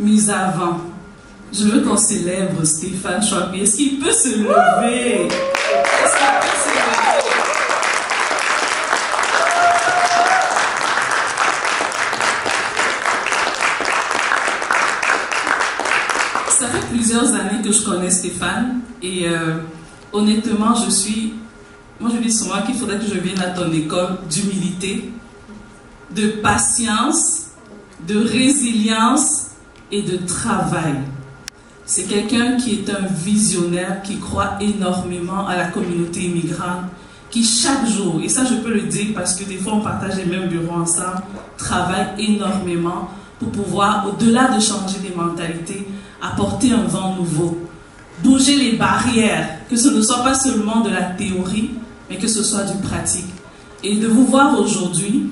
Mais avant, je veux qu'on célèbre Stéphane Chouapi. Est-ce qu'il peut se lever? Est-ce qu'il peut se lever? Ça fait plusieurs années que je connais Stéphane et honnêtement, moi je dis souvent qu'il faudrait que je vienne à ton école d'humilité, de patience, de résilience et de travail. C'est quelqu'un qui est un visionnaire, qui croit énormément à la communauté immigrante, qui chaque jour, et ça je peux le dire parce que des fois on partage les mêmes bureaux ensemble, travaille énormément pour pouvoir, au-delà de changer des mentalités, apporter un vent nouveau, bouger les barrières, que ce ne soit pas seulement de la théorie, mais que ce soit du pratique. Et de vous voir aujourd'hui,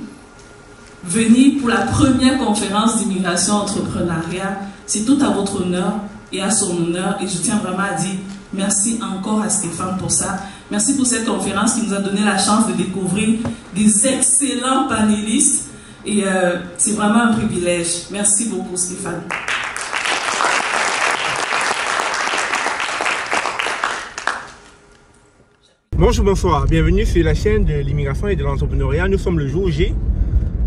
venir pour la première conférence d'immigration entrepreneuriat, c'est tout à votre honneur et à son honneur. Et je tiens vraiment à dire merci encore à Stéphane pour ça. Merci pour cette conférence qui nous a donné la chance de découvrir des excellents panélistes. Et c'est vraiment un privilège. Merci beaucoup Stéphane. Bonjour, bonsoir. Bienvenue sur la chaîne de l'immigration et de l'entrepreneuriat. Nous sommes le jour J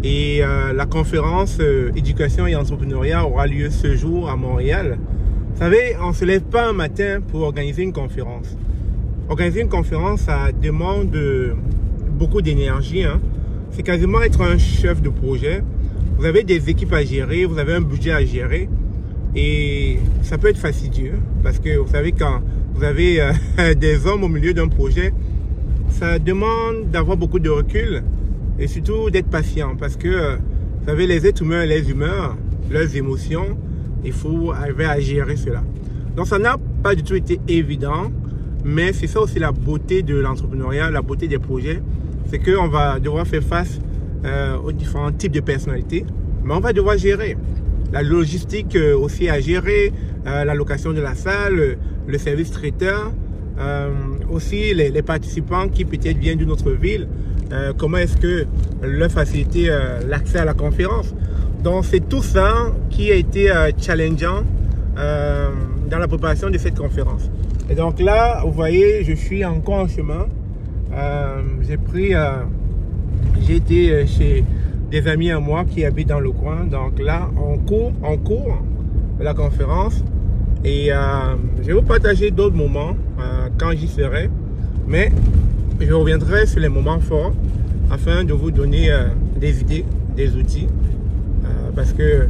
et la conférence éducation et entrepreneuriat aura lieu ce jour à Montréal. Vous savez, on ne se lève pas un matin pour organiser une conférence. Organiser une conférence, ça demande beaucoup d'énergie. Hein. C'est quasiment être un chef de projet. Vous avez des équipes à gérer, vous avez un budget à gérer et ça peut être fastidieux parce que vous savez quand vous avez des hommes au milieu d'un projet, ça demande d'avoir beaucoup de recul et surtout d'être patient parce que vous savez les êtres humains, les humeurs, leurs émotions, il faut arriver à gérer cela. Donc ça n'a pas du tout été évident, mais c'est ça aussi la beauté de l'entrepreneuriat, la beauté des projets, c'est qu'on va devoir faire face aux différents types de personnalités, mais on va devoir gérer. La logistique aussi à gérer, la location de la salle, le service traiteur, aussi les participants qui peut-être viennent d'une autre ville, comment est-ce que leur faciliter l'accès à la conférence. Donc c'est tout ça qui a été challengeant dans la préparation de cette conférence. Et donc là, vous voyez, je suis encore en chemin. J'ai été chez des amis à moi qui habitent dans le coin. Donc là, on court la conférence. Et je vais vous partager d'autres moments quand j'y serai. Mais je reviendrai sur les moments forts afin de vous donner des idées, des outils. Parce que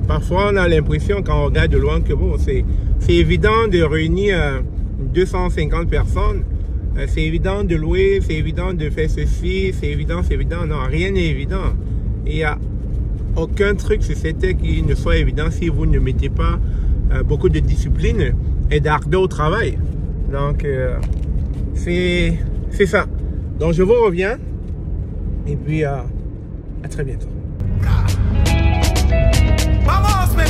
parfois on a l'impression quand on regarde de loin que bon, c'est évident de réunir 250 personnes. C'est évident de louer, c'est évident de faire ceci, c'est évident. Non, rien n'est évident. Il n'y a aucun truc sur cette terre qui ne soit évident si vous ne mettez pas beaucoup de discipline et d'ardeur au travail. Donc, c'est ça. Donc, je vous reviens. Et puis, à très bientôt. Vamos, bébé!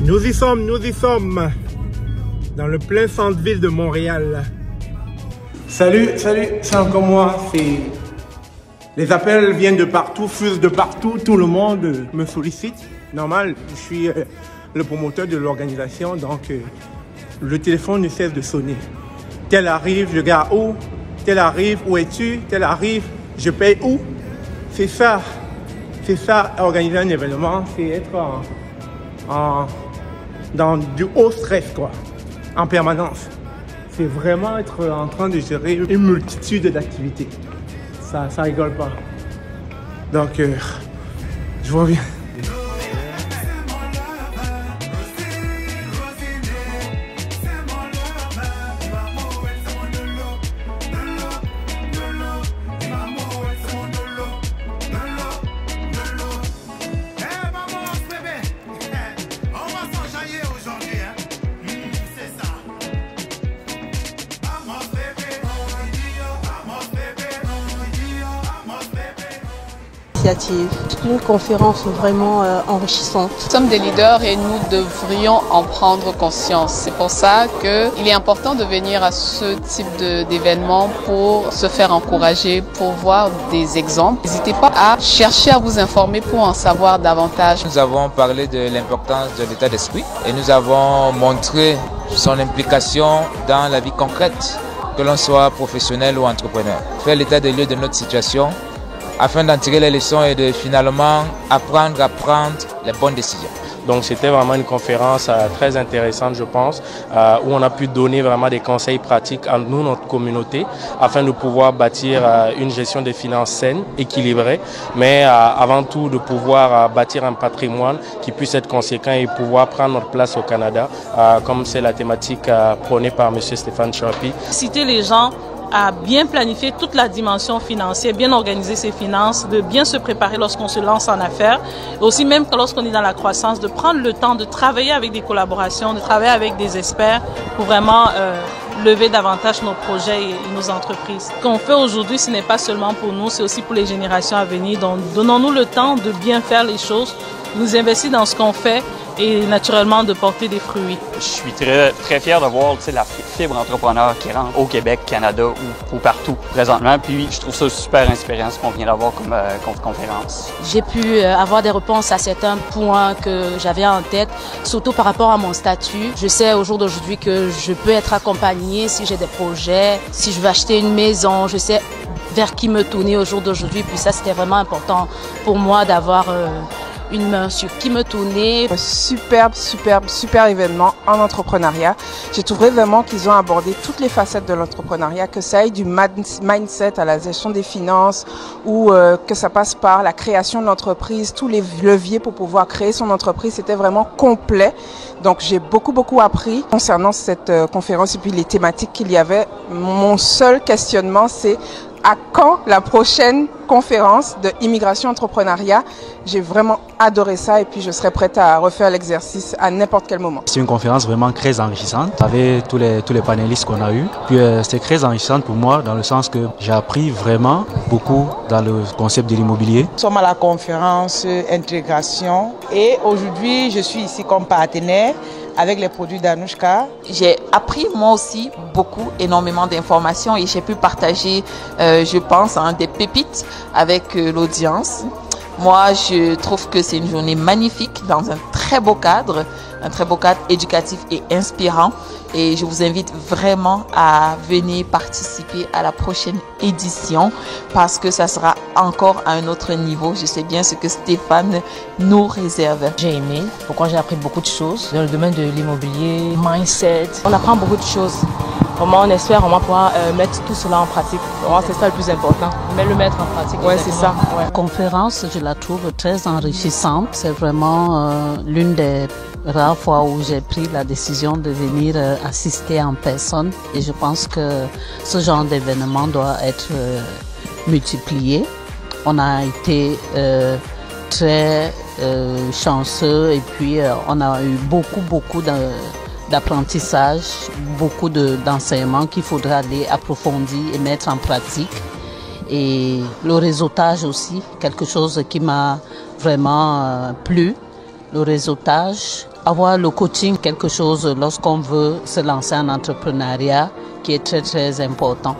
Nous y sommes dans le plein centre-ville de Montréal. Salut, c'est encore moi. Les appels viennent de partout, fusent de partout, tout le monde me sollicite. Normal, je suis le promoteur de l'organisation, donc le téléphone ne cesse de sonner. Tel arrive, je regarde où? Tel arrive, où es-tu? Tel arrive, je paye où? C'est ça, organiser un événement, c'est être dans du haut stress, quoi, en permanence. C'est vraiment être en train de gérer une multitude d'activités. Ça rigole pas. Donc, je reviens. initiative. C'est une conférence vraiment enrichissante. Nous sommes des leaders et nous devrions en prendre conscience. C'est pour ça qu'il est important de venir à ce type d'événement pour se faire encourager, pour voir des exemples. N'hésitez pas à chercher à vous informer pour en savoir davantage. Nous avons parlé de l'importance de l'état d'esprit et nous avons montré son implication dans la vie concrète, que l'on soit professionnel ou entrepreneur. Faire l'état des lieux de notre situation afin d'en tirer les leçons et de finalement apprendre à prendre les bonnes décisions. Donc c'était vraiment une conférence très intéressante, je pense, où on a pu donner vraiment des conseils pratiques à nous, notre communauté, afin de pouvoir bâtir une gestion des finances saine, équilibrée, mais avant tout de pouvoir bâtir un patrimoine qui puisse être conséquent et pouvoir prendre notre place au Canada, comme c'est la thématique prônée par M. Stéphane Charpy. Citer les gens à bien planifier toute la dimension financière, bien organiser ses finances, de bien se préparer lorsqu'on se lance en affaires, et aussi même lorsqu'on est dans la croissance, de prendre le temps de travailler avec des collaborations, de travailler avec des experts pour vraiment lever davantage nos projets et nos entreprises. Ce qu'on fait aujourd'hui, ce n'est pas seulement pour nous, c'est aussi pour les générations à venir. Donc, donnons-nous le temps de bien faire les choses, nous investir dans ce qu'on fait et naturellement de porter des fruits. Je suis très fier de voir la fibre entrepreneur qui rentre au Québec, Canada ou partout présentement. Puis je trouve ça super inspirant ce qu'on vient d'avoir comme conférence. J'ai pu avoir des réponses à certains points que j'avais en tête, surtout par rapport à mon statut. Je sais au jour d'aujourd'hui que je peux être accompagnée si j'ai des projets, si je veux acheter une maison, je sais vers qui me tourner au jour d'aujourd'hui. Puis ça, c'était vraiment important pour moi d'avoir une main sur qui me tourner. Super événement en entrepreneuriat. J'ai trouvé vraiment qu'ils ont abordé toutes les facettes de l'entrepreneuriat, que ça aille du mindset à la gestion des finances ou que ça passe par la création de l'entreprise, tous les leviers pour pouvoir créer son entreprise. C'était vraiment complet. Donc j'ai beaucoup appris concernant cette conférence et puis les thématiques qu'il y avait. Mon seul questionnement, c'est à quand la prochaine conférence de immigration entrepreneuriat? J'ai vraiment adoré ça et puis je serai prête à refaire l'exercice à n'importe quel moment. C'est une conférence vraiment très enrichissante avec tous les panélistes qu'on a eu. Puis c'était très enrichissante pour moi dans le sens que j'ai appris vraiment beaucoup dans le concept de l'immobilier. Nous sommes à la conférence intégration et aujourd'hui je suis ici comme partenaire avec les produits d'Anouchka. J'ai appris moi aussi énormément d'informations et j'ai pu partager, je pense, des pépites avec l'audience. Moi, je trouve que c'est une journée magnifique dans un très beau cadre éducatif et inspirant. Et je vous invite vraiment à venir participer à la prochaine édition parce que ça sera encore à un autre niveau. Je sais bien ce que Stéphane nous réserve. J'ai aimé, pourquoi j'ai appris beaucoup de choses dans le domaine de l'immobilier, mindset. On apprend beaucoup de choses. Vraiment, on espère vraiment pouvoir mettre tout cela en pratique. Vraiment, c'est ça le plus important. Mais le mettre en pratique. Ouais, c'est ça. Ouais. La conférence, je la trouve très enrichissante. C'est vraiment l'une des rares fois où j'ai pris la décision de venir assister en personne. Et je pense que ce genre d'événement doit être multiplié. On a été très chanceux et puis on a eu beaucoup d'apprentissage, beaucoup d'enseignements qu'il faudra aller approfondir et mettre en pratique. Et le réseautage aussi, quelque chose qui m'a vraiment plu. Le réseautage, avoir le coaching, quelque chose lorsqu'on veut se lancer en entrepreneuriat qui est très important.